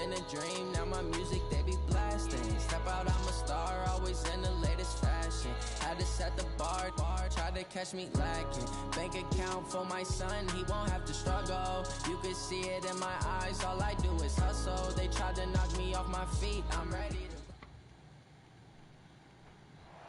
in a dream, now my music they be blasting. Step out, I'm a star, always in the latest fashion. Had to set the bar, try to catch me lacking. Bank account for my son, he won't have to struggle. You can see it in my eyes, all I do is hustle. They tried to knock me off my feet, I'm ready to...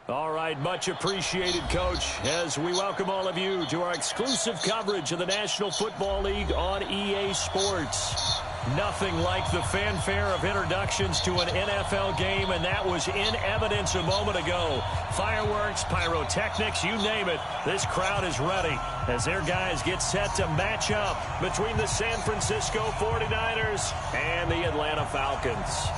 All right, much appreciated, Coach, as we welcome all of you to our exclusive coverage of the National Football League on EA Sports. Nothing like the fanfare of introductions to an NFL game, and that was in evidence a moment ago. Fireworks, pyrotechnics, you name it, this crowd is ready as their guys get set to match up between the San Francisco 49ers and the Atlanta Falcons.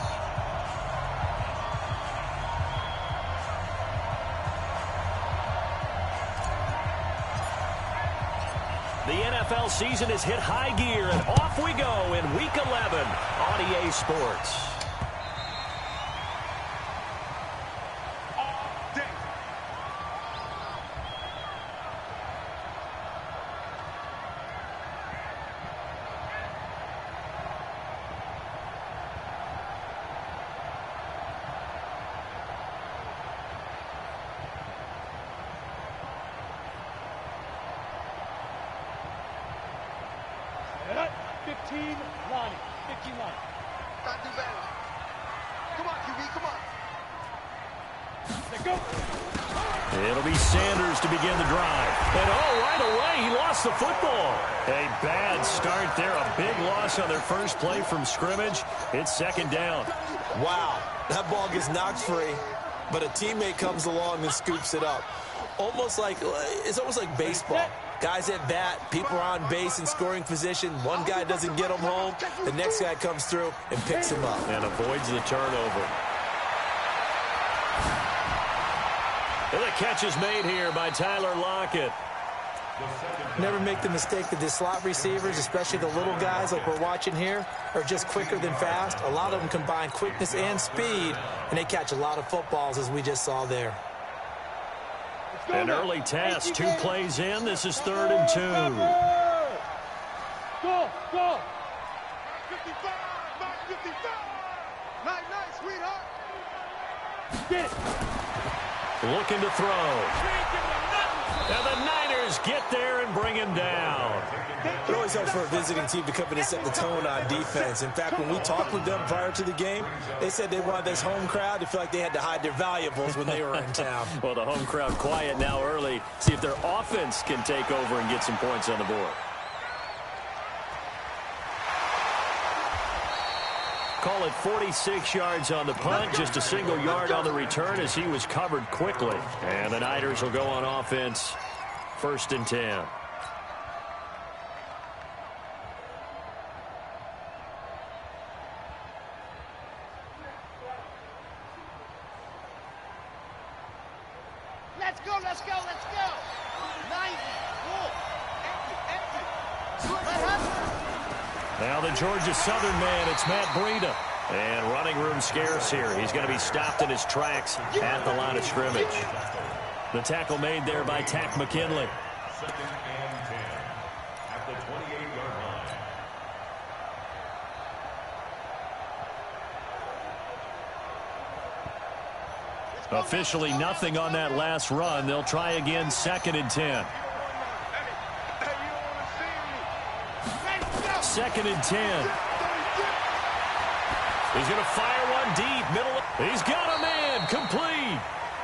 The NFL season has hit high gear, and off we go in Week 11 on EA Sports. It'll be Sanders to begin the drive. And right away, he lost the football. A bad start there, a big loss on their first play from scrimmage. It's second down. Wow, that ball gets knocked free, but a teammate comes along and scoops it up. It's almost like baseball. Guys at bat, people are on base in scoring position. One guy doesn't get him home. The next guy comes through and picks him up. And avoids the turnover. And the catch is made here by Tyler Lockett. Never make the mistake that the slot receivers, especially the little guys like we're watching here, are just quicker than fast. A lot of them combine quickness and speed, and they catch a lot of footballs, as we just saw there. An early test, 2 plays in. This is 3rd and 2. Go, go. 55, 55. Nice, sweetheart. Get it. Looking to throw. And the Niners get there and bring him down. It always helps for a visiting team to come in and set the tone on defense. In fact, when we talked with them prior to the game, they said they wanted this home crowd to feel like they had to hide their valuables when they were in town. Well, the home crowd quiet now early. See if their offense can take over and get some points on the board. Call it 46 yards on the punt, just a single yard on the return as he was covered quickly. And the Niners will go on offense, 1st and 10. Let's go. 90. Empty. Now the Georgia Southern man, it's Matt Breida. And running room scarce here. He's going to be stopped in his tracks at the line of scrimmage. The tackle made there by Tack McKinley. 2nd and 10 at the 28-yard line. Officially nothing on that last run. They'll try again, 2nd and 10. 2nd and 10. He's going to fire one deep. Middle. He's got a man. Complete.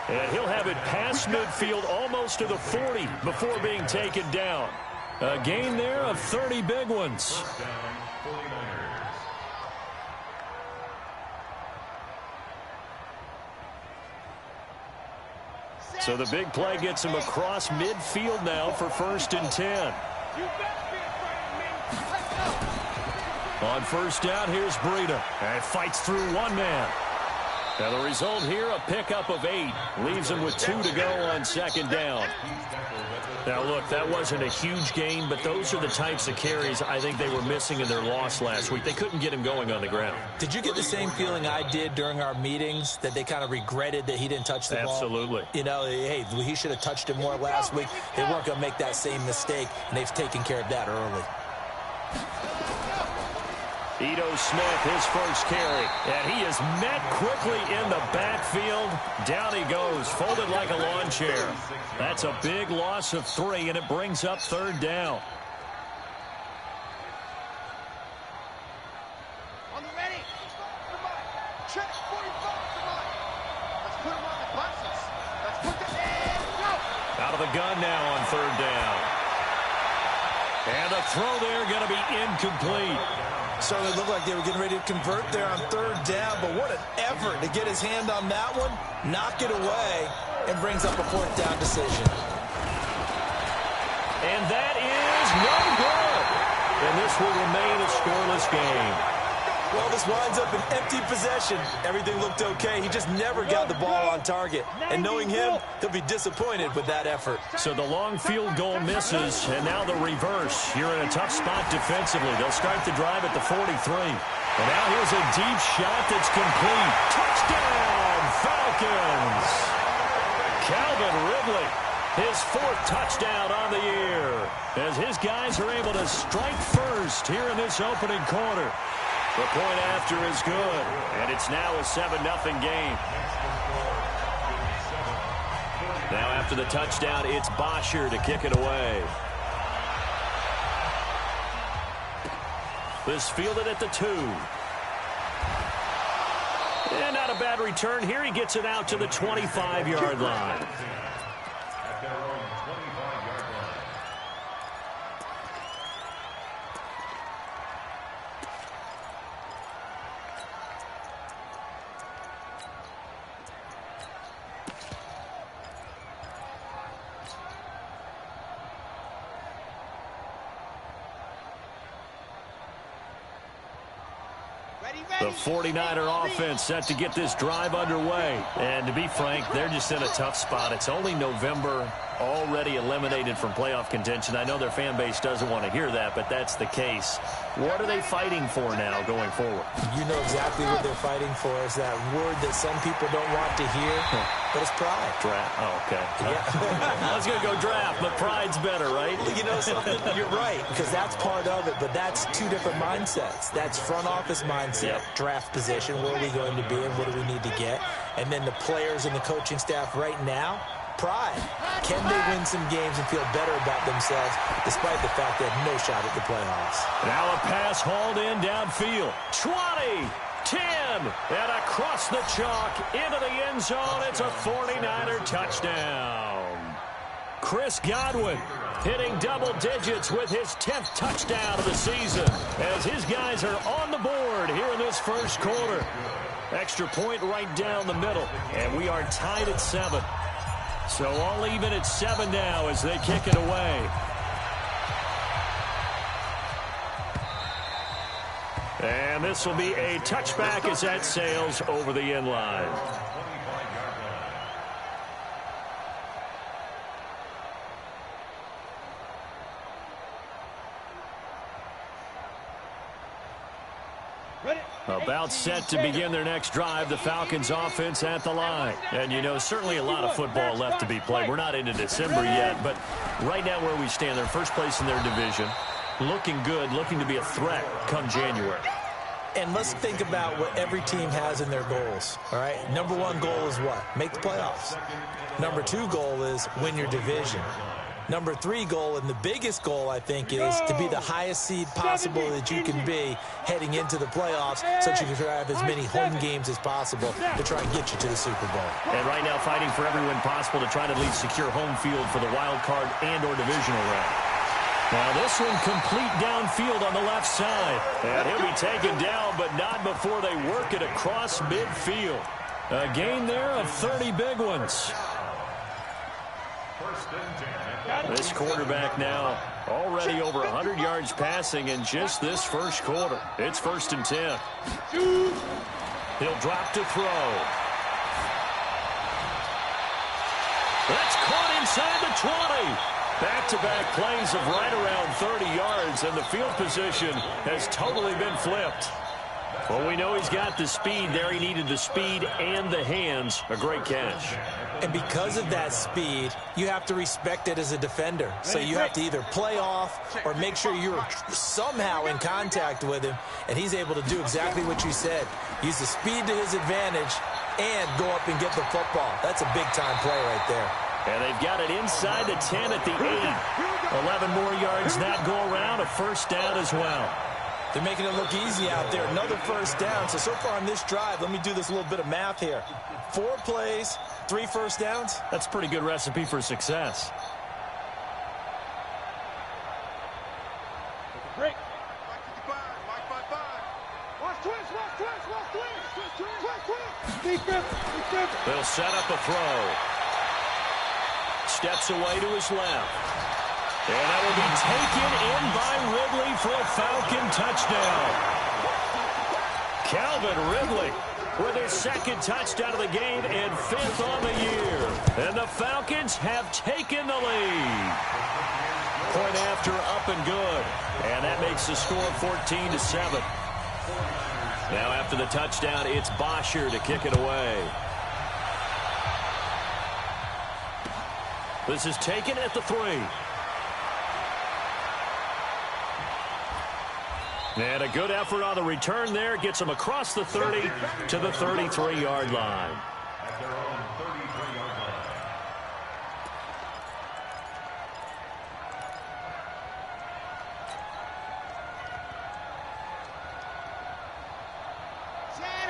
And he'll have it past midfield almost to the 40 before being taken down. A gain there of 30 big ones. So the big play gets him across midfield now for 1st and 10. On 1st down, here's Breida. And fights through one man. And the result here, a pickup of 8. Leaves him with 2 to go on 2nd down. Now, look, that wasn't a huge gain, but those are the types of carries I think they were missing in their loss last week. They couldn't get him going on the ground. Did you get the same feeling I did during our meetings, that they kind of regretted that he didn't touch the ball? Absolutely. You know, hey, he should have touched it more last week. They weren't going to make that same mistake, and they've taken care of that early. Ito Smith, his first carry. And he is met quickly in the backfield. Down he goes, folded like a lawn chair. That's a big loss of 3, and it brings up 3rd down. On the ready. Check 45. Let's put him on the buses. Let's put the go. Out of the gun now on 3rd down. And the throw there going to be incomplete. Certainly looked like they were getting ready to convert there on 3rd down, but what an effort to get his hand on that one, knock it away, and brings up a 4th down decision. And that is no good. And this will remain a scoreless game. Well, this winds up an empty possession. Everything looked okay. He just never got the ball on target. And knowing him, he'll be disappointed with that effort. So the long field goal misses, and now the reverse. You're in a tough spot defensively. They'll start the drive at the 43. And now here's a deep shot that's complete. Touchdown, Falcons! Calvin Ridley, his 4th touchdown on the year, as his guys are able to strike first here in this opening quarter. The point after is good, and it's now a 7-0 game. Now after the touchdown, it's Bosher to kick it away. This fielded at the 2. And not a bad return here. He gets it out to the 25-yard line. The 49er offense set to get this drive underway. And to be frank, they're just in a tough spot. It's only November, already eliminated from playoff contention. I know their fan base doesn't want to hear that, but that's the case. What are they fighting for now going forward? You know exactly what they're fighting for. Is that word that some people don't want to hear, but it's pride. Draft. Oh, okay. Yeah. I was going to go draft, but pride's better, right? You know something? You're right, because that's part of it, but that's 2 different mindsets. That's front office mindset, draft position, where are we going to be and what do we need to get? And then the players and the coaching staff right now, pride. Can they win some games and feel better about themselves despite the fact they have no shot at the playoffs? Now a pass hauled in downfield. 20, 10, and across the chalk into the end zone. It's a 49er touchdown. Chris Godwin hitting double digits with his 10th touchdown of the season as his guys are on the board here in this first quarter. Extra point right down the middle, and we are tied at 7. So all even at 7 now as they kick it away. And this will be a touchback as that sails over the end line. About set to begin their next drive, the Falcons offense at the line. And, you know, certainly a lot of football left to be played. We're not into December yet, but right now where we stand, they're first place in their division. Looking good, looking to be a threat come January. And let's think about what every team has in their goals, all right? Number 1 goal is what? Make the playoffs. Number 2 goal is win your division. Number 3 goal, and the biggest goal, I think, is to be the highest seed possible that you can be heading into the playoffs so that you can have as many home games as possible to try and get you to the Super Bowl. And right now fighting for every win possible to try to at least secure home field for the wild card and or divisional round. Now this one complete downfield on the left side. And he'll be taken down, but not before they work it across midfield. A gain there of 30 big ones. This quarterback now already over 100 yards passing in just this first quarter. It's 1st and 10. He'll drop to throw. That's caught inside the 20. Back-to-back plays of right around 30 yards, and the field position has totally been flipped. Well, we know he's got the speed there. He needed the speed and the hands. A great catch. And because of that speed, you have to respect it as a defender. So you have to either play off or make sure you're somehow in contact with him, and he's able to do exactly what you said. Use the speed to his advantage and go up and get the football. That's a big-time play right there. And they've got it inside the 10 at the 8. 11 more yards that go around. A first down as well. They're making it look easy out there. Another first down. So far on this drive, let me do this little bit of math here. 4 plays, 3 first downs. That's a pretty good recipe for success. Break. Mike 5. Watch twist. They'll set up a throw. Steps away to his left. And that will be taken in by Ridley for a Falcon touchdown. Calvin Ridley with his second touchdown of the game and 5th on the year. And the Falcons have taken the lead. Point after, up and good. And that makes the score 14-7. Now after the touchdown, it's Bosher to kick it away. This is taken at the 3. And a good effort on the return there. Gets him across the 30 to the 33-yard line. At their own 33-yard line.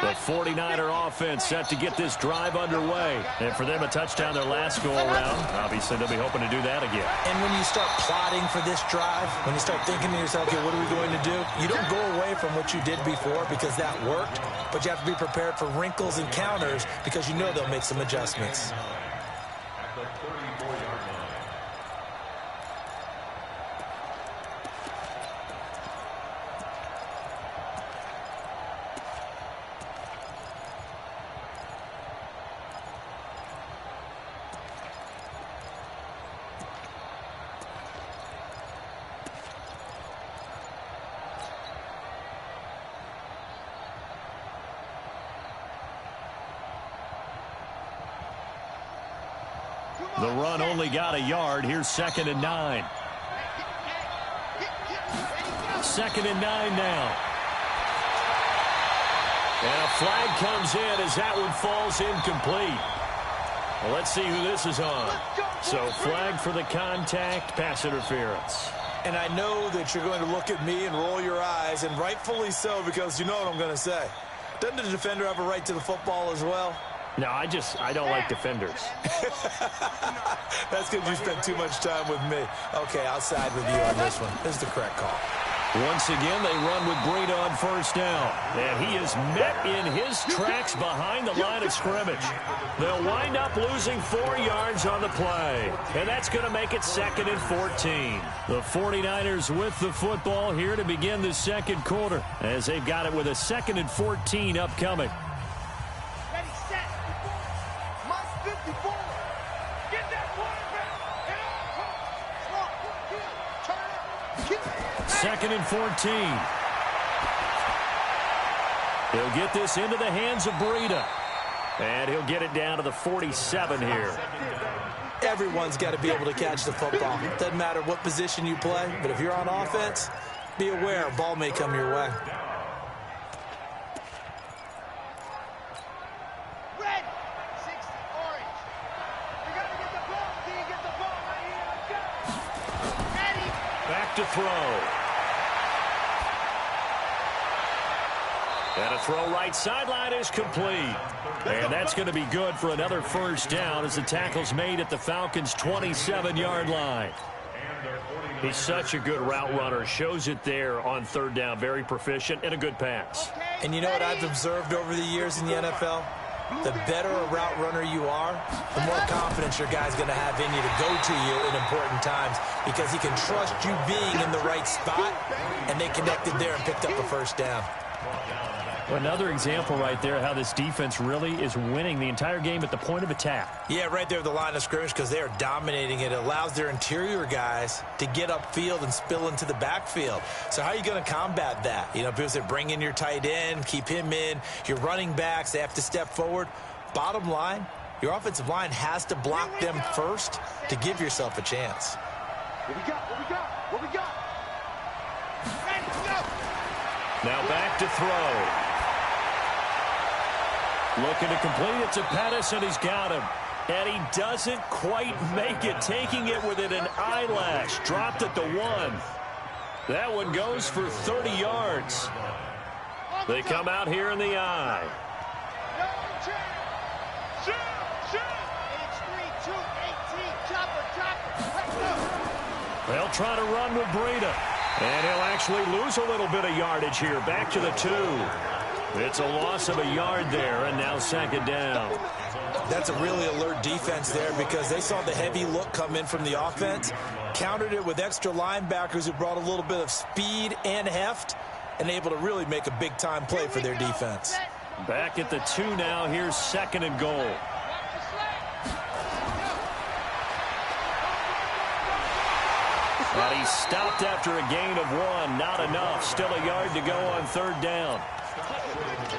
The 49er offense set to get this drive underway. And for them, a touchdown their last go-around. Obviously, they'll be hoping to do that again. And when you start plotting for this drive, when you start thinking to yourself, okay, what are we going to do? You don't go away from what you did before because that worked, but you have to be prepared for wrinkles and counters because you know they'll make some adjustments. At the 34-yard line. The run only got a yard. Here's 2nd and 9. 2nd and 9 now. And a flag comes in as that one falls incomplete. Well, let's see who this is on. So flag for the contact, pass interference. And I know that you're going to look at me and roll your eyes, and rightfully so, because you know what I'm going to say. Doesn't the defender have a right to the football as well? No, I don't like defenders. That's because you spent too much time with me. Okay, I'll side with you on this one. This is the correct call. Once again, they run with Breida on first down. And he is met in his tracks behind the line of scrimmage. They'll wind up losing 4 yards on the play. And that's going to make it 2nd and 14. The 49ers with the football here to begin the second quarter, as they've got it with a 2nd and 14 upcoming. Ready, set. Mike 54. Get that quarterback. Turn it up. 2nd and 14. He'll get this into the hands of Breida. And he'll get it down to the 47 here. Everyone's got to be able to catch the football. Doesn't matter what position you play, but if you're on offense, be aware a ball may come your way. Red. 60, orange. We got to get the ball. Can you get the ball right here? Let's go. Ready. Back to throw. And a throw right sideline is complete. And that's going to be good for another first down as the tackle's made at the Falcons' 27-yard line. He's such a good route runner. Shows it there on 3rd down. Very proficient and a good pass. And you know what I've observed over the years in the NFL? The better a route runner you are, the more confidence your guy's going to have in you to go to you in important times because he can trust you being in the right spot, and they connected there and picked up a first down. Another example right there how this defense really is winning the entire game at the point of attack. Yeah, right there at the line of scrimmage because they are dominating it. It allows their interior guys to get upfield and spill into the backfield. So how are you going to combat that? You know, people say bring in your tight end, keep him in. Your running backs, they have to step forward. Bottom line, your offensive line has to block them first to give yourself a chance. What we got? What we got? What we got? Now back to throw. Looking to complete it to Pettis, and he's got him. And he doesn't quite make it, taking it within an eyelash. Dropped at the 1. That one goes for 30 yards. They come out here in the eye. They'll try to run with Breida. And he'll actually lose a little bit of yardage here. Back to the 2. It's a loss of a yard there, and now second down. That's a really alert defense there because they saw the heavy look come in from the offense, countered it with extra linebackers who brought a little bit of speed and heft, and able to really make a big-time play for their defense. Back at the 2 now. Here's second and goal. And he stopped after a gain of 1. Not enough. Still a yard to go on third down.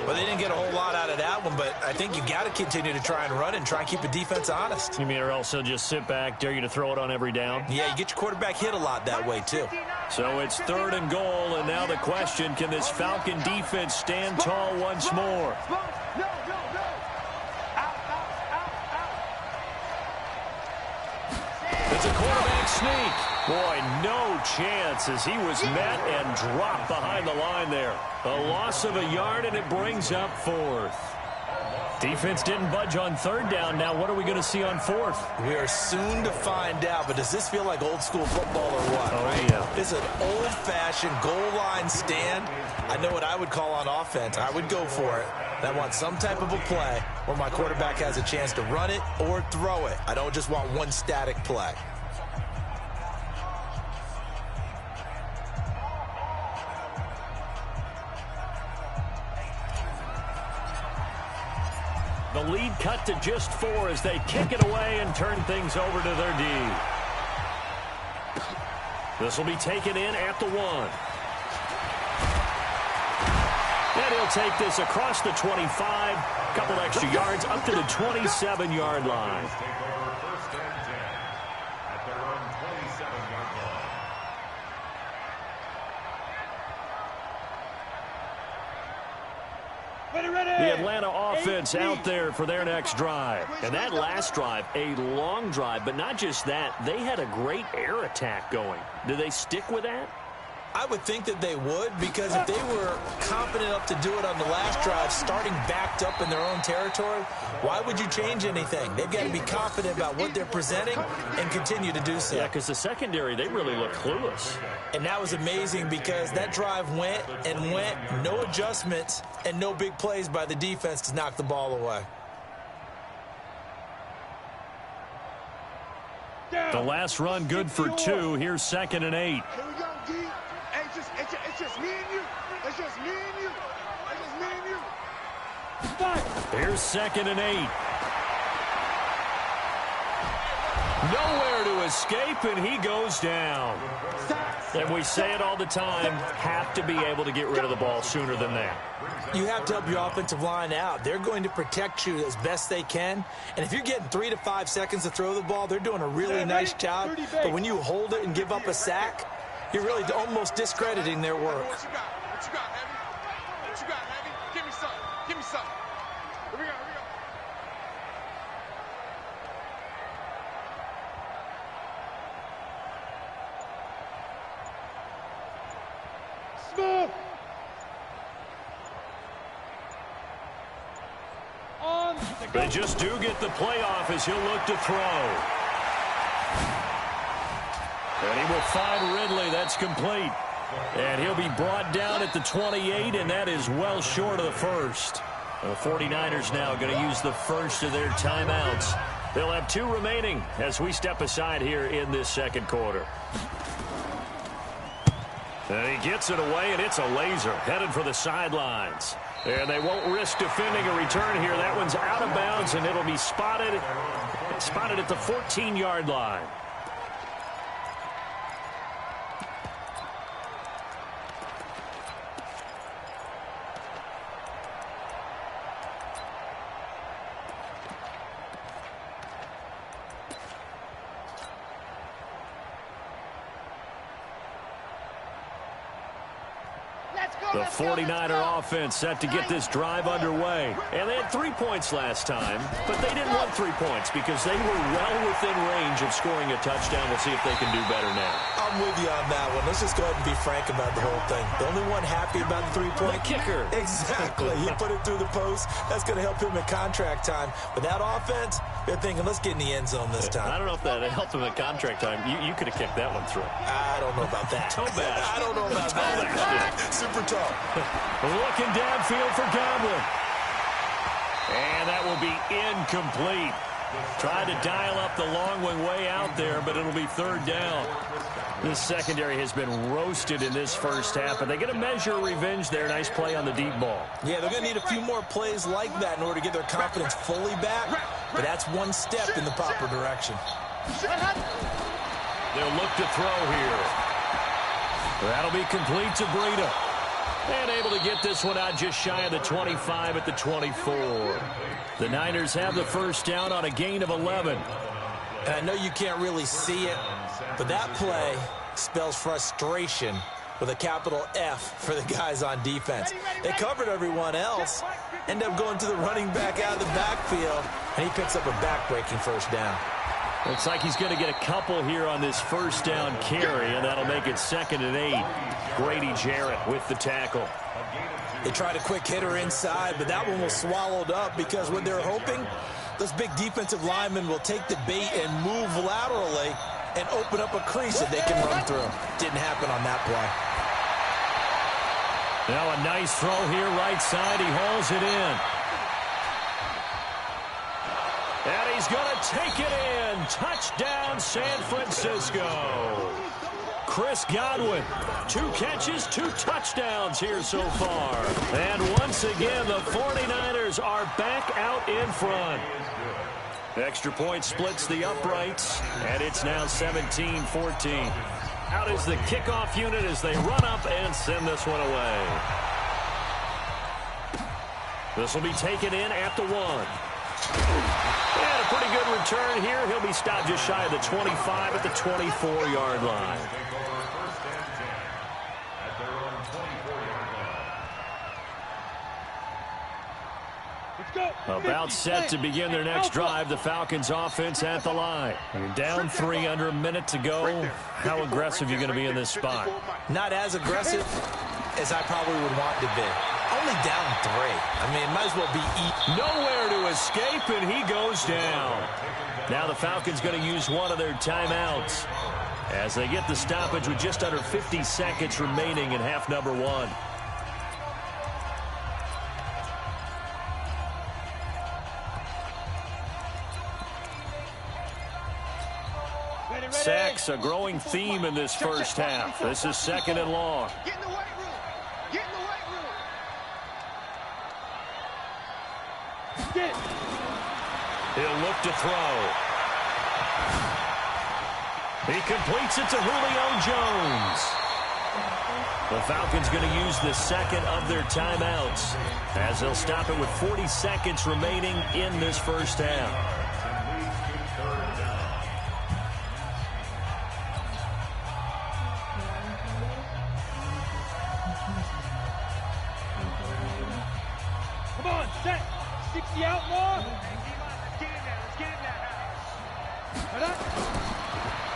Well, they didn't get a whole lot out of that one, but I think you got to continue to try and run and try and keep the defense honest. You mean or else he'll just sit back, dare you to throw it on every down? Yeah, you get your quarterback hit a lot that way, too. So it's third and goal, and now the question, can this Falcon defense stand tall once more? It's a quarterback sneak. Boy, no chance as he was met and dropped behind the line there. A loss of a yard, and it brings up fourth. Defense didn't budge on third down. Now what are we going to see on fourth? We are soon to find out, but does this feel like old school football or what? Oh, right? yeah. This is an old-fashioned goal line stand. I know what I would call on offense. I would go for it. I want some type of a play where my quarterback has a chance to run it or throw it. I don't just want one static play. The lead cut to just 4 as they kick it away and turn things over to their D. This will be taken in at the 1. And he'll take this across the 25. Couple extra yards up to the 27-yard line. The Atlanta offense out there for their next drive. And that last drive, a long drive, but not just that. They had a great air attack going. Do they stick with that? I would think that they would, because if they were confident enough to do it on the last drive, starting backed up in their own territory, why would you change anything? They've got to be confident about what they're presenting and continue to do so. Yeah, because the secondary, they really look clueless. And that was amazing because that drive went and went, no adjustments and no big plays by the defense to knock the ball away. The last run good for 2. Here's second and 8. Here we go, D. Hey, it's just me and you. It's just me and you. It's just me and you. Here's second and 8. Nowhere to escape, and he goes down. And we say it all the time, have to be able to get rid of the ball sooner than that. You have to help your offensive line out. They're going to protect you as best they can. And if you're getting 3 to 5 seconds to throw the ball, they're doing a really nice job. But when you hold it and give up a sack, you're really almost discrediting their work. What you got? What you got, Heavy? What you got, Heavy? Give me something. Give me something. Here we go. Here we go. Smooth. They just do get the playoff as he'll look to throw. And he will find Ridley. That's complete. And he'll be brought down at the 28, and that is well short of the first. The 49ers now going to use the first of their timeouts. They'll have 2 remaining as we step aside here in this second quarter. And he gets it away, and it's a laser headed for the sidelines. And they won't risk defending a return here. That one's out of bounds, and it'll be spotted at the 14-yard line. The 49er offense set to get this drive underway. And they had 3 points last time, but they didn't want 3 points because they were well within range of scoring a touchdown. We'll see if they can do better now. I'm with you on that one. Let's just go ahead and be frank about the whole thing. The only one happy about the 3-point? The kicker. Exactly. He put it through the post. That's going to help him in contract time. But that offense, they're thinking, let's get in the end zone this time. I don't know if that helped him in contract time. You could have kicked that one through. I don't know about that. Toe bash. I don't know about that. Super tall. Looking downfield for Godwin. And that will be incomplete. Tried to dial up the long one way out there, but it'll be third down. This secondary has been roasted in this first half, but they get a measure of revenge there. Nice play on the deep ball. Yeah, they're going to need a few more plays like that in order to get their confidence fully back, but that's one step in the proper direction. They'll look to throw here. That'll be complete to Breida. And able to get this one out just shy of the 25 at the 24. The Niners have the first down on a gain of 11. And I know you can't really see it, but that play spells frustration with a capital F for the guys on defense. They covered everyone else, end up going to the running back out of the backfield, and he picks up a back-breaking first down. Looks like he's going to get a couple here on this first down carry, and that'll make it 2nd and 8. Grady Jarrett with the tackle. They tried a quick hitter inside, but that one was swallowed up because what they're hoping, those big defensive linemen will take the bait and move laterally and open up a crease that they can run through. Didn't happen on that play. Now a nice throw here right side. He hauls it in. And he's going to take it in. Touchdown, San Francisco. Chris Godwin, 2 catches, 2 touchdowns here so far. And once again, the 49ers are back out in front. Extra point splits the uprights, and it's now 17-14. Out is the kickoff unit as they run up and send this one away. This will be taken in at the 1. And a pretty good return here. He'll be stopped just shy of the 25 at the 24-yard line. About set to begin their next drive, the Falcons offense at the line. You're down 3, under a minute to go. How aggressive are you going to be in this spot? Not as aggressive as I probably would want to be. Only down 3. I mean, it might as well be nowhere to escape, and he goes down. Now the Falcons going to use one of their timeouts as they get the stoppage with just under 50 seconds remaining in half number 1. Sacks, a growing theme in this first half. This is 2nd and long. Get in the weight room. Get in the weight room. Get. He'll look to throw. He completes it to Julio Jones. The Falcons going to use the 2nd of their timeouts as they'll stop it with 40 seconds remaining in this first half.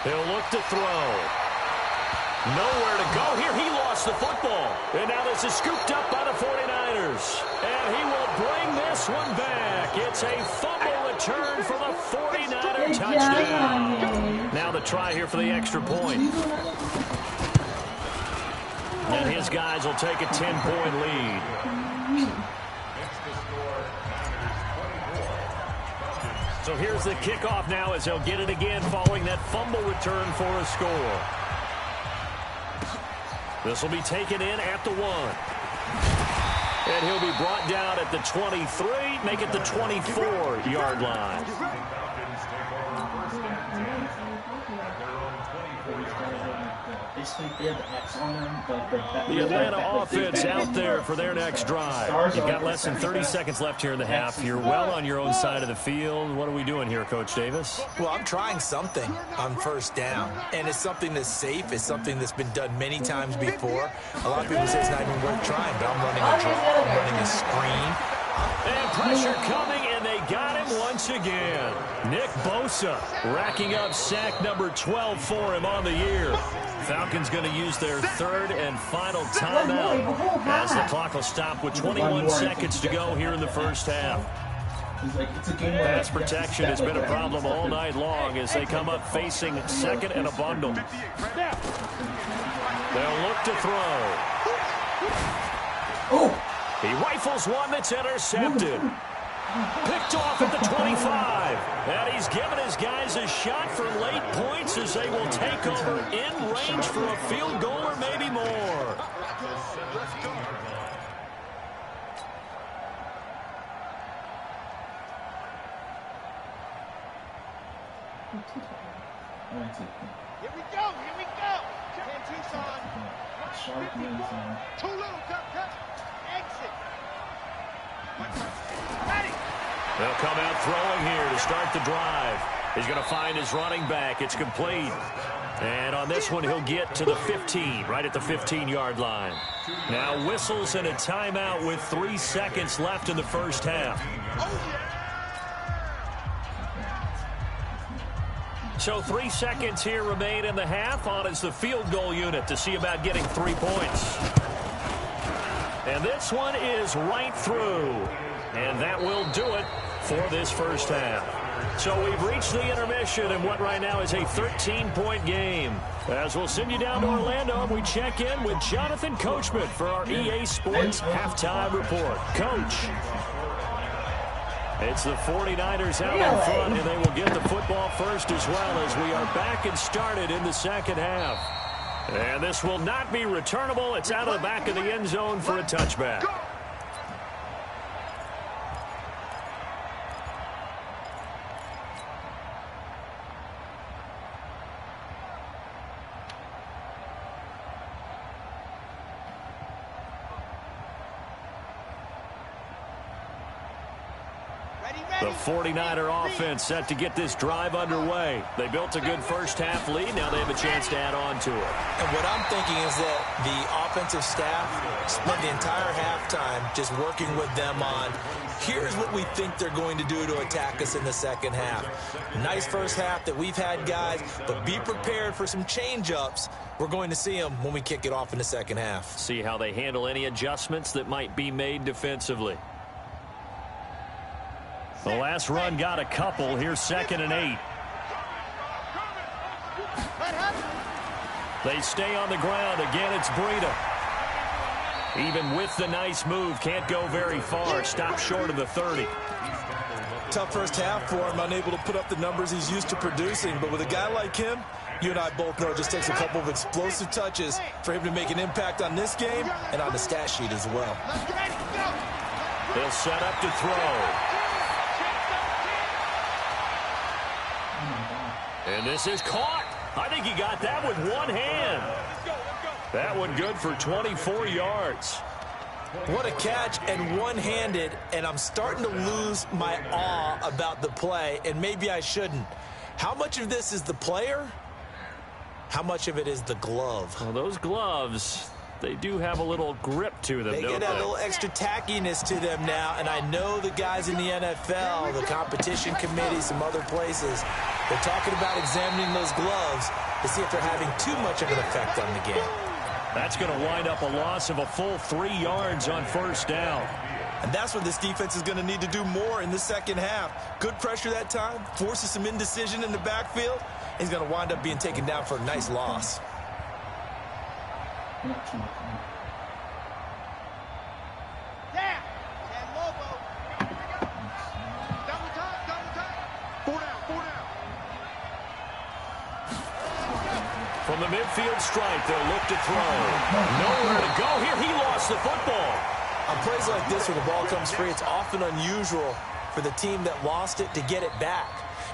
He'll look to throw. Nowhere to go here. He lost the football. And now this is scooped up by the 49ers. And he will bring this one back. It's a fumble return for the 49er touchdown. Now the try here for the extra point. And his guys will take a 10-point lead. So here's the kickoff now as they'll get it again following that fumble return for a score. This will be taken in at the 1. And he'll be brought down at the 23, make it the 24-yard line. Falcons take over first and 10 at their own 24-yard line. The Atlanta offense out there for their next drive. You've got less than 30 seconds left here in the half. You're well on your own side of the field. What are we doing here, Coach Davis? Well, I'm trying something on first down, and it's something that's safe. It's something that's been done many times before. A lot of people say it's not even worth trying, but I'm running a draw. I'm running a screen. And pressure coming, and they got him once again. Nick Bosa racking up sack number 12 for him on the year. Falcons going to use their third and final timeout as the clock will stop with 21 seconds to go here in the first half. Pass protection has been a problem all night long as they come up facing second and a bundle. They'll look to throw. He rifles one that's intercepted. Picked off at the 25. And he's given his guys a shot for late points as they will take over in range for a field goal or maybe more. Here we go, here we go. Tucson. Too little, cut. Exit. Ready. They'll come out throwing here to start the drive. He's going to find his running back. It's complete. And on this one, he'll get to the 15, right at the 15-yard line. Now whistles and a timeout with 3 seconds left in the first half. So 3 seconds here remain in the half on as the field goal unit to see about getting 3 points. And this one is right through. And that will do it for this first half. So we've reached the intermission in what right now is a 13-point game. As we'll send you down to Orlando, and we check in with Jonathan Coachman for our EA Sports Halftime Report. Coach. It's the 49ers out in front, and they will get the football first as well as we are back and started in the second half. And this will not be returnable. It's out of the back of the end zone for a touchback. The 49er offense set to get this drive underway. They built a good first half lead. Now they have a chance to add on to it. And what I'm thinking is that the offensive staff spent the entire halftime just working with them on, here's what we think they're going to do to attack us in the second half. Nice first half that we've had, guys, but be prepared for some change-ups. We're going to see them when we kick it off in the second half. See how they handle any adjustments that might be made defensively. The last run got a couple. Here's 2nd and 8. They stay on the ground. Again, it's Breida. Even with the nice move, can't go very far. Stop short of the 30. Tough first half for him, unable to put up the numbers he's used to producing. But with a guy like him, you and I both know it just takes a couple of explosive touches for him to make an impact on this game and on the stat sheet as well. They'll set up to throw. And this is caught. I think he got that with one hand. That one good for 24 yards. What a catch, and one-handed, and I'm starting to lose my awe about the play, and maybe I shouldn't. How much of this is the player? How much of it is the glove? Well, those gloves, they do have a little grip to them, They don't get that little extra tackiness to them now, and I know the guys in the NFL, the competition committee, some other places, they're talking about examining those gloves to see if they're having too much of an effect on the game. That's going to wind up a loss of a full 3 yards on first down. And that's what this defense is going to need to do more in the second half. Good pressure that time, forces some indecision in the backfield. He's going to wind up being taken down for a nice loss. Down. And Lobo. Double time. 4 down. From the the midfield stripe. They'll look to throw. Nowhere to go here. He lost the football. On plays like this, when the ball comes free, it's often unusual for the team that lost it to get it back.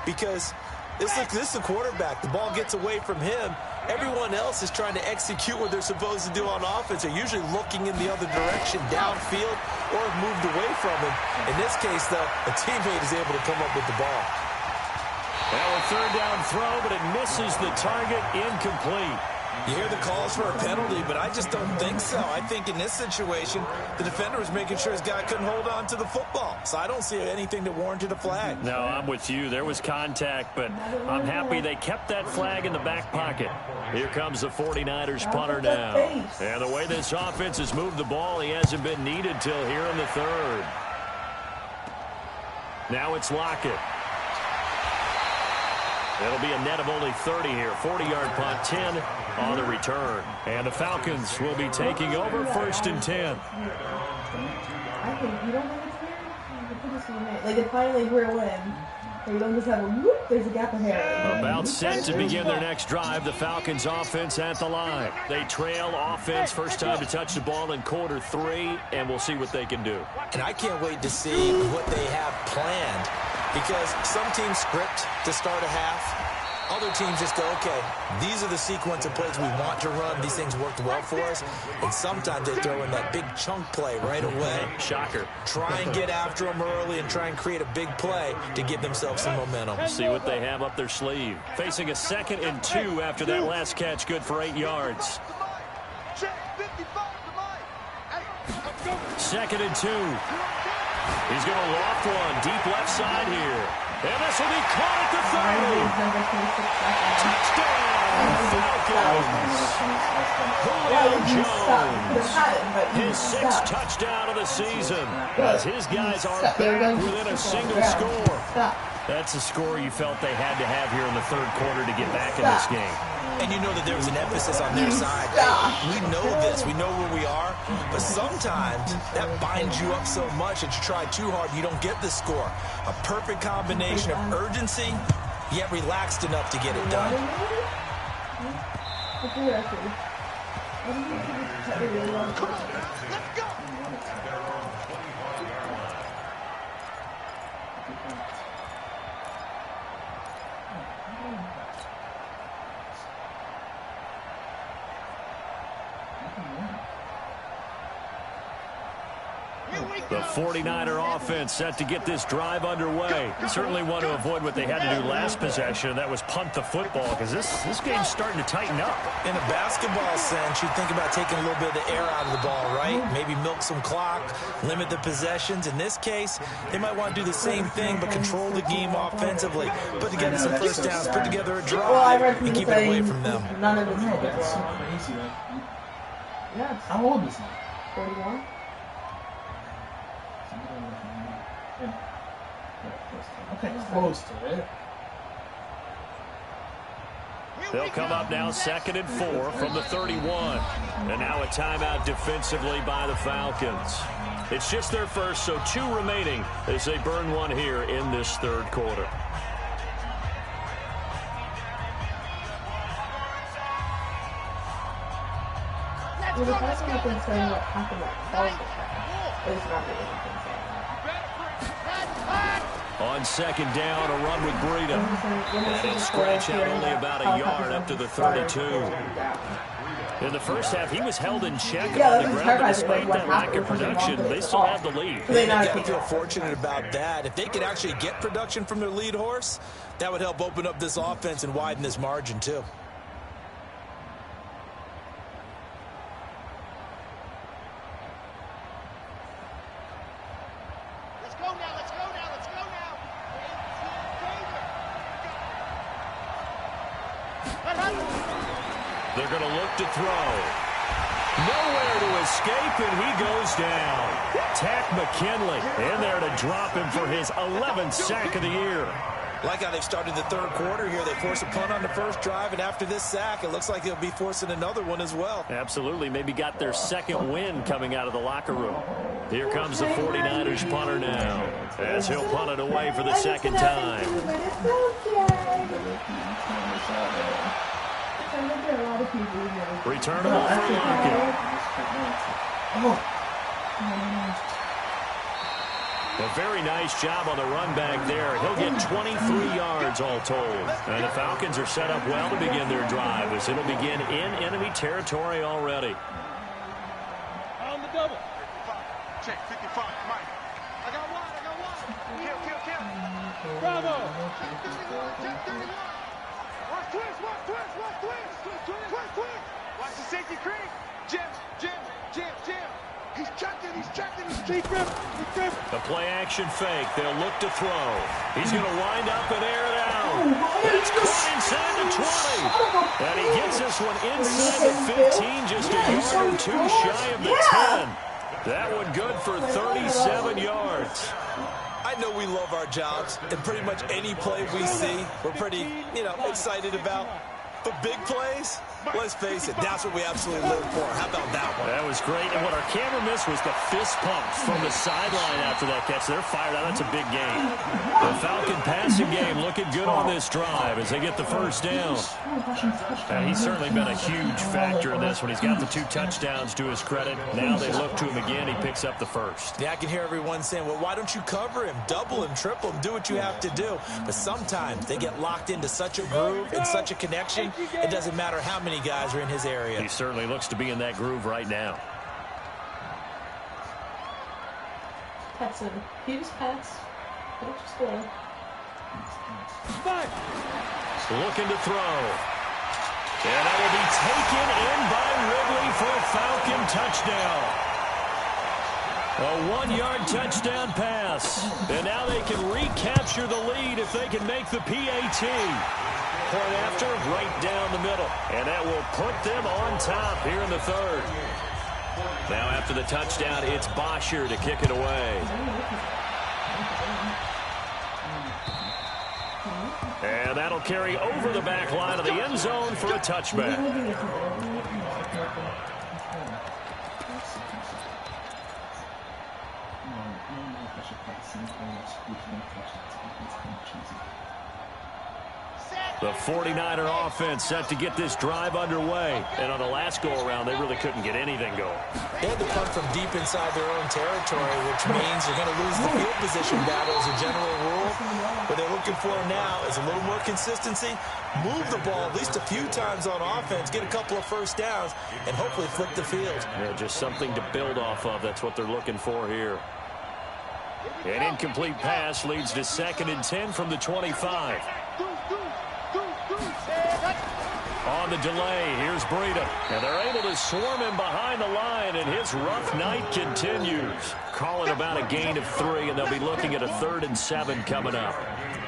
Because this is the quarterback. The ball gets away from him. Everyone else is trying to execute what they're supposed to do on offense. They're usually looking in the other direction, downfield, or have moved away from him. In this case, though, a teammate is able to come up with the ball. Well, a third down throw, but it misses the target, incomplete. You hear the calls for a penalty, but I just don't think so. I think in this situation, the defender was making sure his guy couldn't hold on to the football. So I don't see anything that warranted a flag. No, I'm with you. There was contact, but I'm happy they kept that flag in the back pocket. Here comes the 49ers punter now. And the way this offense has moved the ball, he hasn't been needed till here in the third. Now it's Lockett. It'll be a net of only 30 here. 40-yard punt, 10 on the return. And the Falcons will be taking over 1st and 10. I think you don't think it's weird? Like, if finally we're in, you don't just have a whoop, there's a gap ahead. About set to begin their next drive. The Falcons offense at the line. They trail offense. First time to touch the ball in quarter 3, and we'll see what they can do. And I can't wait to see what they have planned. Because some teams script to start a half. Other teams just go, okay, these are the sequence of plays we want to run. These things worked well for us. And sometimes they throw in that big chunk play right away. Shocker. Try and get after them early and try and create a big play to give themselves some momentum. See what they have up their sleeve. Facing a 2nd and 2 after that last catch, good for 8 yards. 2nd and 2. He's going to loft one deep left side here. And this will be caught at the 30. Touchdown, Julio Jones. His 6th touchdown of the season. As his guys are back within a single score. That's a score you felt they had to have here in the third quarter to get back in this game. And you know that there was an emphasis on their side. Hey, we know this. We know where we are. But sometimes that binds you up so much that you try too hard, you don't get the score. A perfect combination of urgency, yet relaxed enough to get it done. The 49er offense set to get this drive underway. Certainly want to avoid what they had to do last possession. That was punt the football, because this game's starting to tighten up. In a basketball sense, you think about taking a little bit of the air out of the ball, right? Maybe milk some clock, limit the possessions. In this case, they might want to do the same thing, but control the game offensively. Put together some first downs, put together a drive, and keep it away from them. None of them hit. Yes. How old is he? 41. Okay, close to it. They'll come up now 2nd and 4 from the 31. And now a timeout defensively by the Falcons. It's just their first, so 2 remaining as they burn one here in this third quarter. Well, the first one I've been saying what happened at Baltimore is not really anything. On 2nd down, a run with Breida. And he'll scratch out only about a yard up to the 32. In the first half, he was held in check on the ground, but despite that lack of production, they still have the lead. They got to feel fortunate about that. If they could actually get production from their lead horse, that would help open up this offense and widen this margin, too. They're going to look to throw. Nowhere to escape, and he goes down. Takk McKinley in there to drop him for his 11th sack of the year. Like how they've started the third quarter here. They force a punt on the first drive, and after this sack, it looks like they'll be forcing another one as well. Absolutely. Maybe got their second win coming out of the locker room. Here comes the 49ers punter now, as he'll punt it away for the second time. there are a lot of people who know. Returnable for Lockett. A very nice job on the run back there. He'll get 23 yards all told. And the Falcons are set up well to begin their drive as it'll begin in enemy territory already. On the double. Check 55, Mike. I got one. Kill. Bravo. Check 31. Watch twist. Watch the safety creep. Jim. He's checking. He's deep grip. The play action fake. They'll look to throw. He's going to wind up and air it out. That's caught inside the 20. And he gets this one inside the 15, just a yard or two shy of the 10. That one good for 37 yards. I know we love our jobs, and pretty much any play we see, we're pretty, excited about. But big plays, let's face it, that's what we absolutely live for. How about that one? That was great. And what our camera missed was the fist pump from the sideline after that catch. They're fired out. That's a big game. The Falcon passing game looking good on this drive as they get the first down. And he's certainly been a huge factor in this when he's got the 2 touchdowns to his credit. Now they look to him again. He picks up the first. Yeah, I can hear everyone saying, well, why don't you cover him, double him, triple him, do what you have to do. But sometimes they get locked into such a groove and such a connection, it doesn't matter how many guys are in his area. He certainly looks to be in that groove right now. That's a huge pass. Don't just go. Looking to throw. And that will be taken in by Ridley for a Falcon touchdown. A 1-yard touchdown pass. And now they can recapture the lead if they can make the PAT. Point after, right down the middle. And that will put them on top here in the third. Now after the touchdown, it's Bosher to kick it away. And that'll carry over the back line of the end zone for a touchback. The 49er offense set to get this drive underway. And on the last go-around, they really couldn't get anything going. They had to punt from deep inside their own territory, which means they're going to lose the field position battle as a general rule. What they're looking for now is a little more consistency, move the ball at least a few times on offense, get a couple of first downs, and hopefully flip the field. Yeah, just something to build off of. That's what they're looking for here. An incomplete pass leads to 2nd and 10 from the 25. On the delay, here's Breida. And they're able to swarm him behind the line, and his rough night continues. Calling about a gain of 3, and they'll be looking at a 3rd and 7 coming up.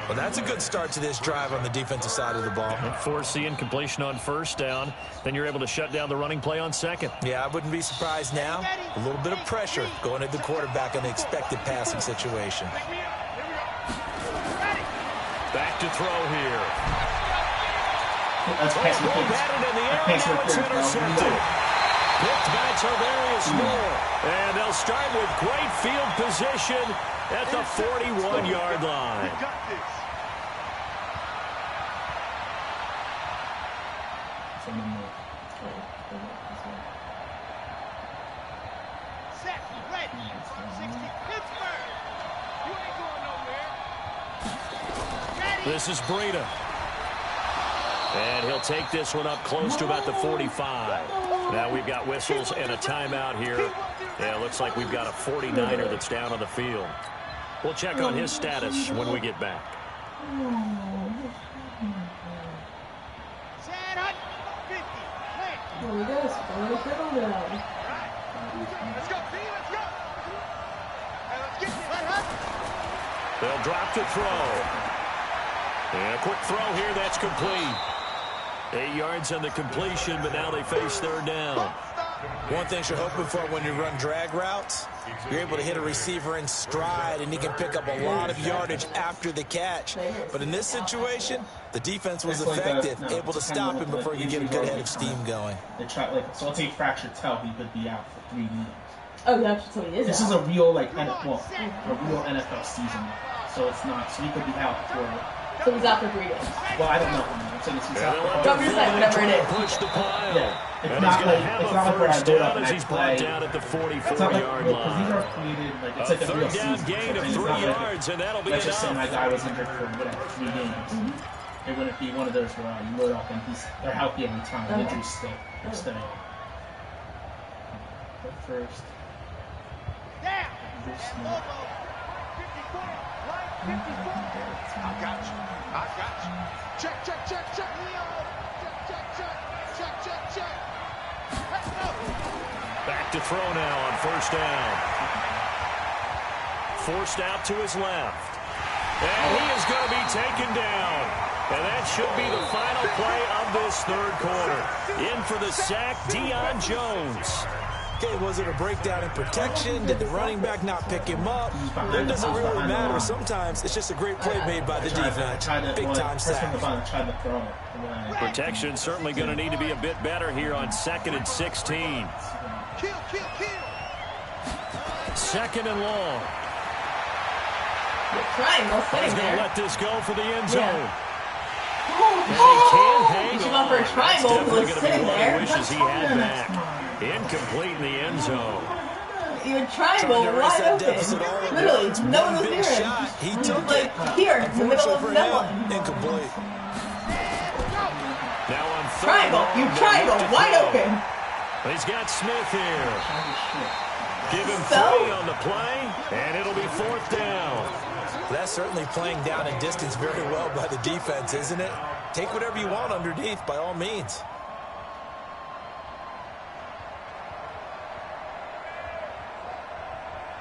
Well, that's a good start to this drive on the defensive side of the ball. Force the incompletion on 1st down. Then you're able to shut down the running play on 2nd. Yeah, I wouldn't be surprised now. A little bit of pressure going at the quarterback in the expected passing situation. Back to throw here. That's pass intercepted. Picked by Tarvarius Moore. And they'll start with great field position at the 41-yard line. Set, ready, 60, Pittsburgh. You ain't going nowhere. Ready. This is Breida. And he'll take this one up close to about the 45. Now we've got whistles and a timeout here. Yeah, it looks like we've got a 49er that's down on the field. We'll check on his status when we get back. Set up, 50, play. Let's Let's go, B, let's go. Hey, let's get it. They'll drop to throw. And a quick throw here, that's complete. 8 yards on the completion, but now they face 3rd down. One thing you're hoping for when you run drag routes, you're able to hit a receiver in stride, and he can pick up a lot of yardage after the catch. But in this situation, the defense was effective, able to stop him before he could get a good head of steam going. They try, so let's say fractured toe, he could be out for 3 weeks. Oh, yeah, so he is. This is a real, a real NFL season. So it's not, so he could be out for So he's out for 3 days. Well, I don't know. I'm saying he's out for Don't be saying whatever it is. Push the pile. Yeah. It's And not he's going to like have it's a not like where I first load up down and as I he's play. brought down at the It's not like 44-yard because these line. are created like it's A like a real third down season. gain of It's 3 not like- yards, and that'll be Let's just say my enough. guy was injured for whatever 3 games. It wouldn't be one of those where you load up and they're healthy every time. The injuries they're staying. But first, Down. Bruce Smith. Lobo. 54. Line 54. I got you. I got you. Check, check, check, check. Leo. Check, check, check. Check, check, check. Let's go. Back to throw now on first down. Forced out to his left. And he is going to be taken down. And that should be the final play of this third quarter. In for the sack, Deion Jones. Okay, was it a breakdown in protection? Did the running back not pick him up? It doesn't really matter. Sometimes it's just a great play made by the defense. Big-time sack. Tried to throw it. Protection certainly going to need to be a bit better here on 2nd and 16. Kill, kill, kill. 2nd and long. Triangle He's sitting going to there. let this go for the end zone. Yeah. And he can't hang You should on. go for a triangle That's who definitely was going to be sitting one there. he wishes he had back. Incomplete in the end zone. Even triangle Trying to erase wide that open. deficit all at Literally, once. no one was Big near him. shot. He He was took like it. here, in the middle of For no him, one. incomplete. Now on third Triangle, and you long, triangle, to wide throw. open. He's got Smith here. Give him So? 3 on the play, and it'll be 4th down. That's certainly playing down and distance very well by the defense, isn't it? Take whatever you want underneath, by all means.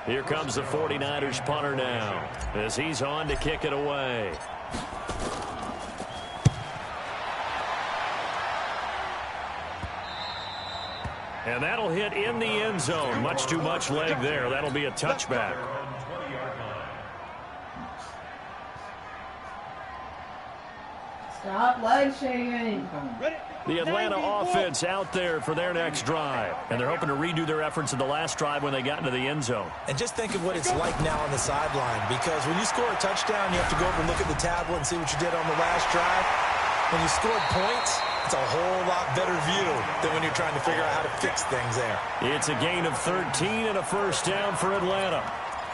Here comes the 49ers punter now as he's on to kick it away. And that'll hit in the end zone. Much too much leg there. That'll be a touchback. Stop leg shaking. The Atlanta offense out there for their next drive. And they're hoping to redo their efforts in the last drive when they got into the end zone. And just think of what it's like now on the sideline, because when you score a touchdown, you have to go over and look at the tablet and see what you did on the last drive. When you scored points, it's a whole lot better view than when you're trying to figure out how to fix things there. It's a gain of 13 and a first down for Atlanta.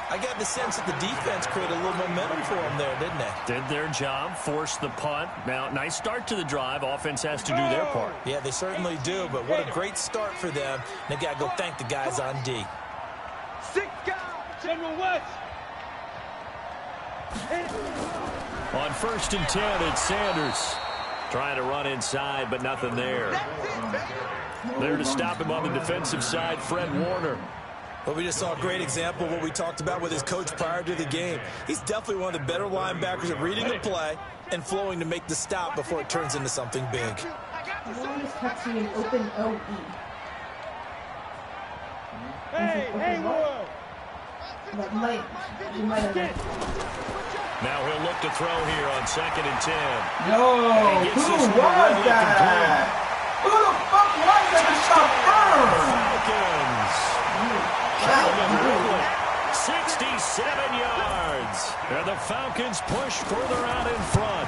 I got the sense that the defense created a little momentum for them there, didn't they? Did their job, forced the punt. Now, nice start to the drive. Offense has to do their part. Yeah, they certainly do, but what a great start for them. They got to go thank the guys on D. 6 guys. General West. On 1st and 10, it's Sanders. Trying to run inside, but nothing there. There to stop him on the defensive side, Fred Warner. Well, we just saw a great example of what we talked about with his coach prior to the game. He's definitely one of the better linebackers at reading the play and flowing to make the stop before it turns into something big. Everyone is texting an open OE. Hey, World. That might, you might have. Now he'll look to throw here on 2nd and 10. Yo, And he gets who this was one really that? Who the fuck was that to stop Falcons. Calvin Ridley, 67 yards. And the Falcons push further out in front.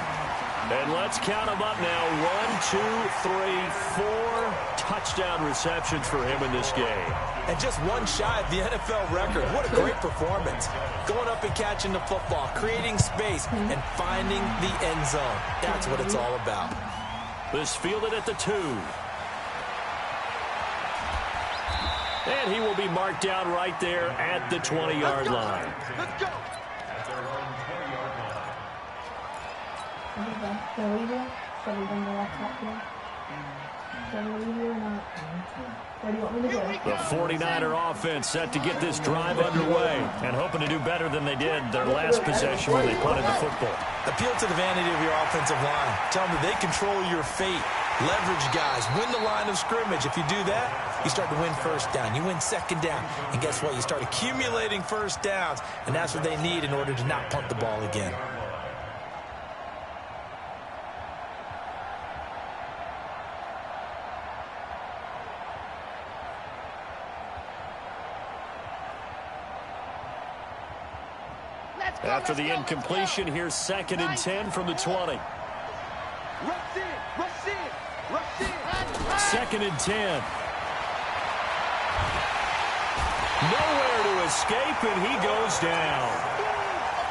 And let's count them up now. 1, 2, 3, 4 touchdown receptions for him in this game. And just one shy of the NFL record. What a great performance. Going up and catching the football, creating space, and finding the end zone. That's what it's all about. This fielded at the 2. And he will be marked down right there at the 20-yard line. Let's go. Shall we leave here? Shall we bring the laptop here? Shall we leave here or not? Where do you want me to go? The 49er offense set to get this drive underway and hoping to do better than they did their last possession when they punted the football. Appeal to the vanity of your offensive line. Tell them that they control your fate. Leverage guys. Win the line of scrimmage. If you do that, you start to win first down. You win second down. And guess what? You start accumulating first downs. And that's what they need in order to not punt the ball again. Let's After the incompletion, here's 2nd and 10 from the 20. Rush in, rush in, rush in. 2nd and 10. Nowhere to escape, and he goes down.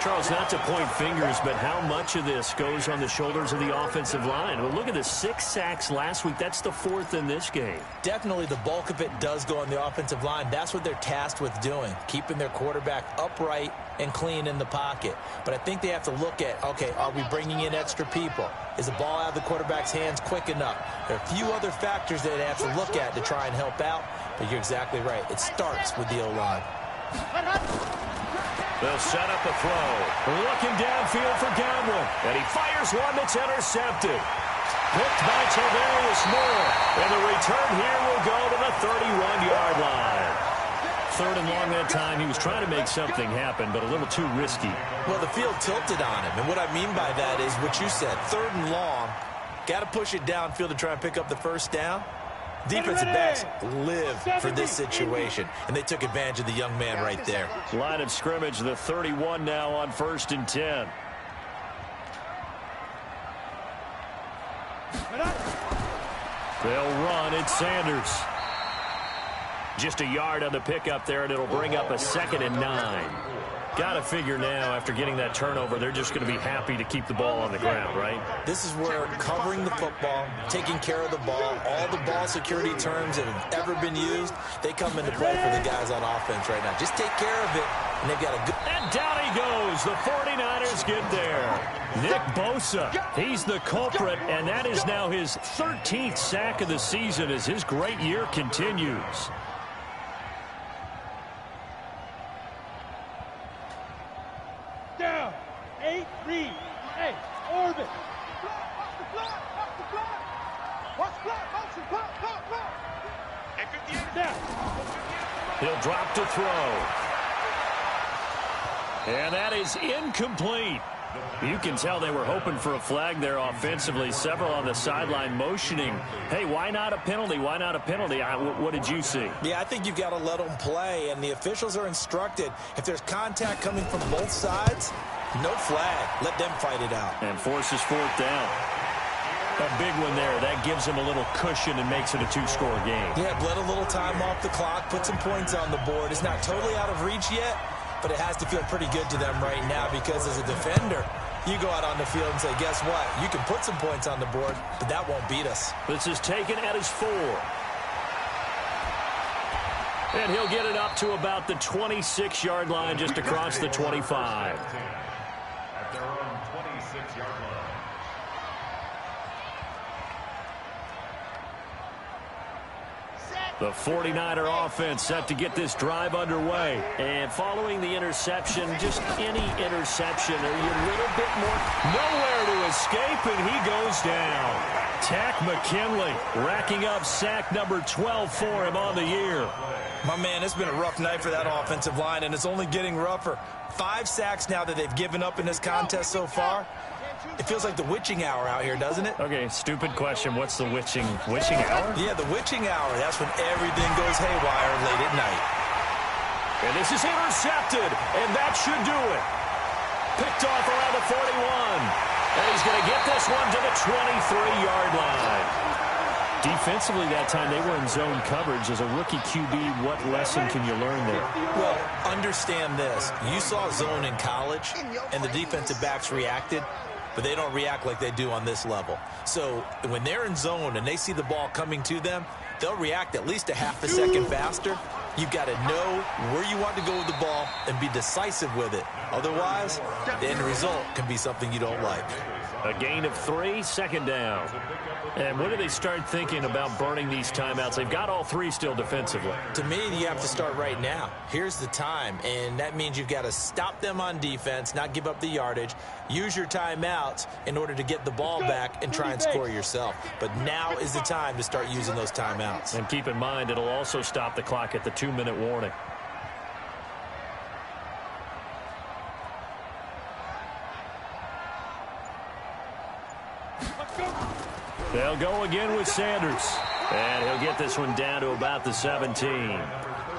Charles, not to point fingers, but how much of this goes on the shoulders of the offensive line? Well, look at the 6 sacks last week. That's the 4th in this game. Definitely the bulk of it does go on the offensive line. That's what they're tasked with doing, keeping their quarterback upright and clean in the pocket. But I think they have to look at, okay, are we bringing in extra people? Is the ball out of the quarterback's hands quick enough? There are a few other factors that they have to look at to try and help out, but you're exactly right. It starts with the O-line. They'll set up a throw. Looking downfield for Gamble. And he fires one that's intercepted. Picked by Tavarius Moore. And the return here will go to the 31-yard line. 3rd and long that time. He was trying to make something happen, but a little too risky. Well, the field tilted on him. And what I mean by that is what you said. 3rd and long. Got to push it downfield to try and pick up the first down. Defensive backs live for this situation, and they took advantage of the young man right there. Line of scrimmage, the 31 now on 1st and 10. They'll run. It's Sanders. Just a yard on the pickup there, and it'll bring up a 2nd and 9. Got to figure now, after getting that turnover, they're just going to be happy to keep the ball on the ground, right? This is where covering the football, taking care of the ball, all the ball security terms that have ever been used, they come into play for the guys on offense right now. Just take care of it, and they've got a good... And down he goes. The 49ers get there. Nick Bosa, he's the culprit, and that is now his 13th sack of the season as his great year continues. Down. 8, read. Hey, orbit. Watch the block. Watch the block. Watch the block. Motion. Block. And 58 down. He'll drop to throw. And that is incomplete. You can tell they were hoping for a flag there offensively. Several on the sideline motioning. Hey, why not a penalty? Why not a penalty? What did you see? Yeah, I think you've got to let them play, and the officials are instructed. If there's contact coming from both sides, no flag. Let them fight it out. And forces 4th down. A big one there. That gives them a little cushion and makes it a 2-score game. Yeah, bled a little time off the clock, put some points on the board. It's not totally out of reach yet, but it has to feel pretty good to them right now because as a defender, you go out on the field and say, guess what? You can put some points on the board, but that won't beat us. This is taken at his 4. And he'll get it up to about the 26-yard line just across the 25. At their own 26-yard line. The 49er offense set to get this drive underway. And following the interception, just any interception, are you a little bit more? Nowhere to escape, and he goes down. Takk McKinley racking up sack number 12 for him on the year. My man, it's been a rough night for that offensive line, and it's only getting rougher. 5 sacks now that they've given up in this contest so far. It feels like the witching hour out here, doesn't it? Okay, stupid question. What's the witching hour? Yeah, the witching hour. That's when everything goes haywire late at night. And this is intercepted, and that should do it. Picked off around the 41. And he's going to get this one to the 23-yard line. Defensively that time, they were in zone coverage. As a rookie QB, what lesson can you learn there? Well, understand this. You saw zone in college, and the defensive backs reacted, but they don't react like they do on this level. So when they're in zone and they see the ball coming to them, they'll react at least a half a second faster. You've got to know where you want to go with the ball and be decisive with it. Otherwise, the end result can be something you don't like. A gain of 3, 2nd down. And when do they start thinking about burning these timeouts? They've got all 3 still defensively. To me, you have to start right now. Here's the time, and that means you've got to stop them on defense, not give up the yardage, use your timeouts in order to get the ball back and try and score yourself. But now is the time to start using those timeouts. And keep in mind, it'll also stop the clock at the 2-minute warning. They'll go again with Sanders. And he'll get this one down to about the 17.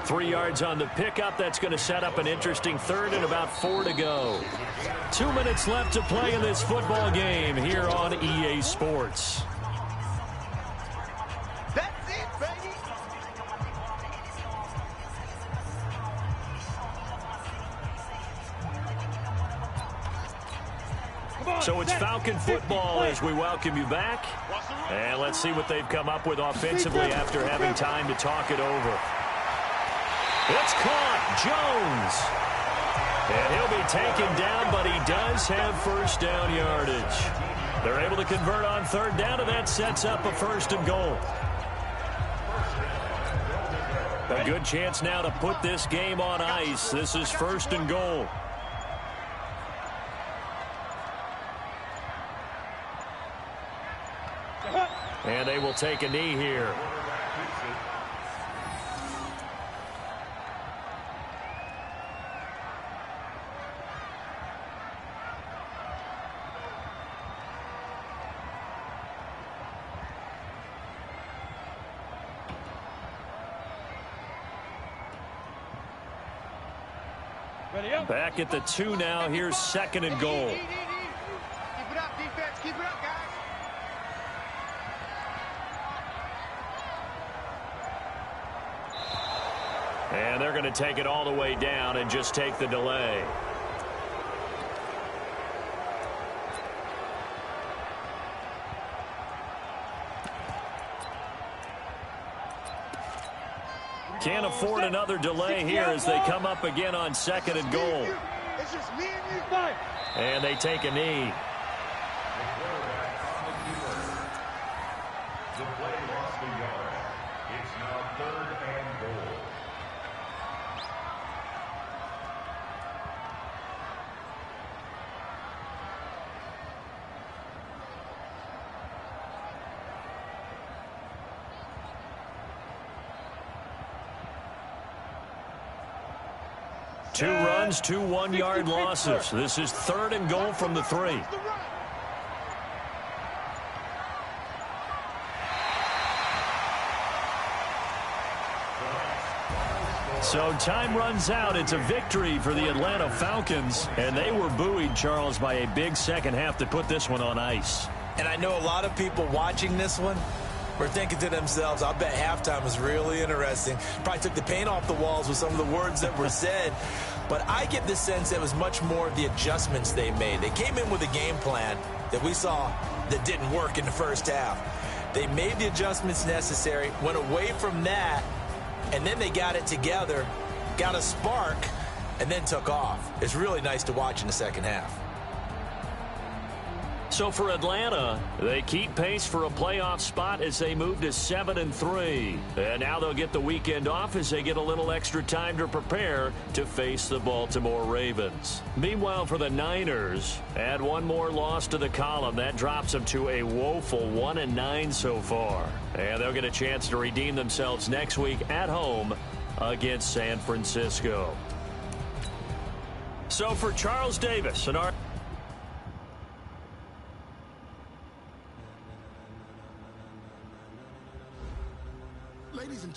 3 yards on the pickup. That's going to set up an interesting third and about 4 to go. 2 minutes left to play in this football game here on EA Sports. That's it, baby. So it's Falcon football as we welcome you back. And let's see what they've come up with offensively after having time to talk it over. It's caught. Jones. And he'll be taken down, but he does have first down yardage. They're able to convert on third down, and that sets up a first and goal. A good chance now to put this game on ice. This is first and goal. And they will take a knee here. Back at the 2 now. Here's second and goal. Keep it up, defense. Keep it up, guys. And they're going to take it all the way down and just take the delay. Can't afford another delay here as they come up again on second and goal. It's just me and you. And they take a knee. The play lost a yard. It's now third and goal. Two runs, 2 one-yard losses. This is third and goal from the 3. So time runs out. It's a victory for the Atlanta Falcons, and they were buoyed, Charles, by a big second half to put this one on ice. And I know a lot of people watching this one were thinking to themselves, I'll bet halftime was really interesting. Probably took the paint off the walls with some of the words that were said. But I get the sense that it was much more of the adjustments they made. They came in with a game plan that we saw that didn't work in the first half. They made the adjustments necessary, went away from that, and then they got it together, got a spark, and then took off. It's really nice to watch in the second half. So for Atlanta, they keep pace for a playoff spot as they move to 7-3. And now they'll get the weekend off as they get a little extra time to prepare to face the Baltimore Ravens. Meanwhile, for the Niners, add one more loss to the column. That drops them to a woeful 1-9 so far. And they'll get a chance to redeem themselves next week at home against San Francisco. So for Charles Davis and our Ladies and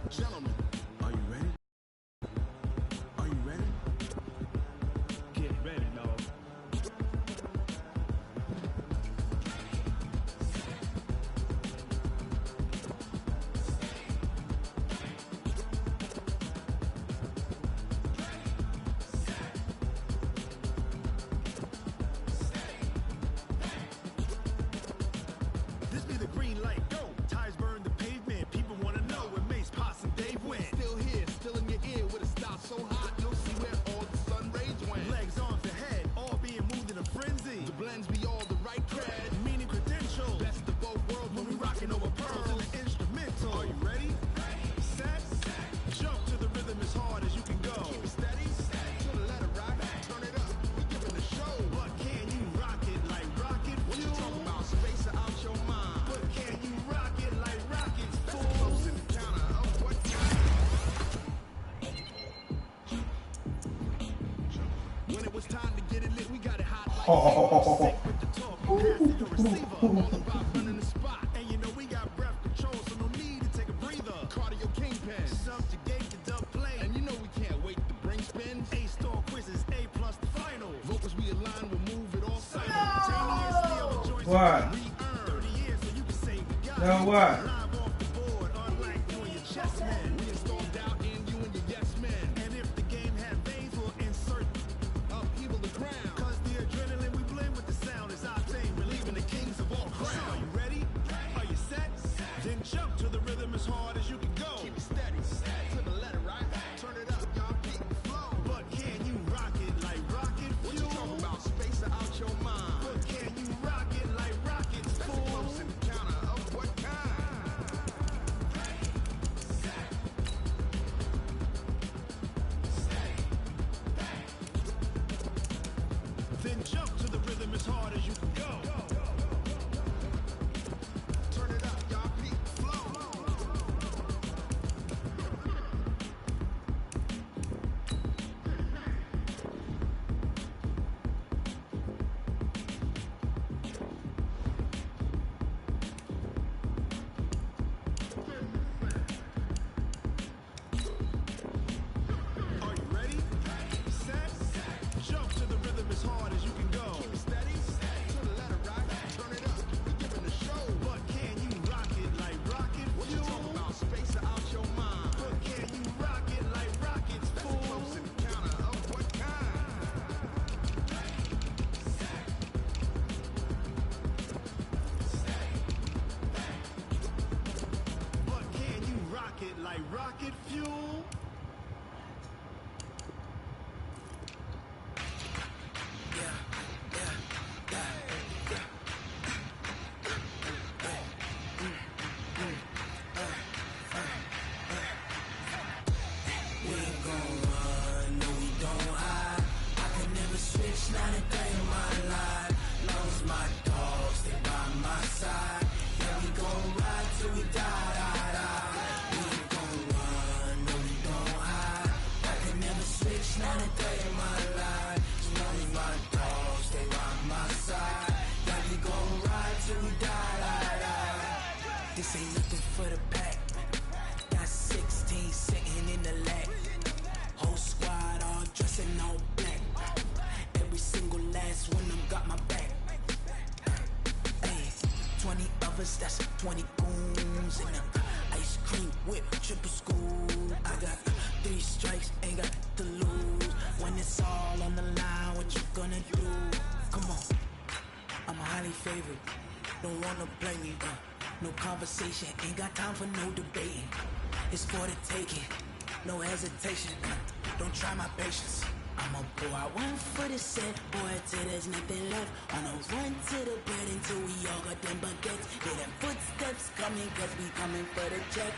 gentlemen, are you ready? Are you ready? Get ready, dog. This be the green light, go. Tires burn the pavement. People want to know where Mace, Posse, and Dave went. Still here, still in your ear with a style so hot, you'll see where all the sun rays went. Legs, arms, and head, all being moved in a frenzy. The blends be all the right cred, meaning credentials. Best of both worlds when we rocking over pearls and the instrumental. Are you ready? Set, jump to the rhythm as hard as you can go. Keep it steady, to the letter rock, turn it up. We giving the show, but can you rock it like rocket fuel? What you talking about? Space out your mind. But can you rock it like rockets fuel? Close in the counter of what time? When it was time to get it lit, we got it hot like sick with the talk. You pass it to receiver, all about running the spot. And you know we got breath control. What? No, what? Jump to the rhythm as hard as you can go. Keep it steady, to the letter, right? Turn it up, y'all keep the flow. But can you rock it like rocket fuel? What you talking about? Space out your mind. But can you rock it like rockets? That's a close encounter of what kind? Then jump to the rhythm as hard as you can go. Turn it up, y'all keep the flow. Are you ready? Set. Jump to the rhythm as hard as you can go. Keep it steady. To the letter, right? Turn it up. We're giving the show. But can you rock it like rocket fuel? What you talking about? Space out your mind. But can you rock it like rockets, fool? That's a close encounter of what kind? But can you rock it like rocket fuel? This ain't nothing for the pack. Got 16 sitting in the lap. Whole squad all dressing all black. Every single last one of them got my back. Hey, 20 of us, that's 20 goons in the ice cream whip, triple school. I got 3 strikes, ain't got to lose. When it's all on the line, what you gonna do? Come on, I'm a highly favored. Don't wanna play me, no conversation, ain't got time for no debating. It's for the taking, no hesitation. Don't try my patience. I'ma pour out one for the set, boy, till there's nothing left. On a run to the bread until we all got them baguettes. Hear them footsteps coming, cause we coming for the check.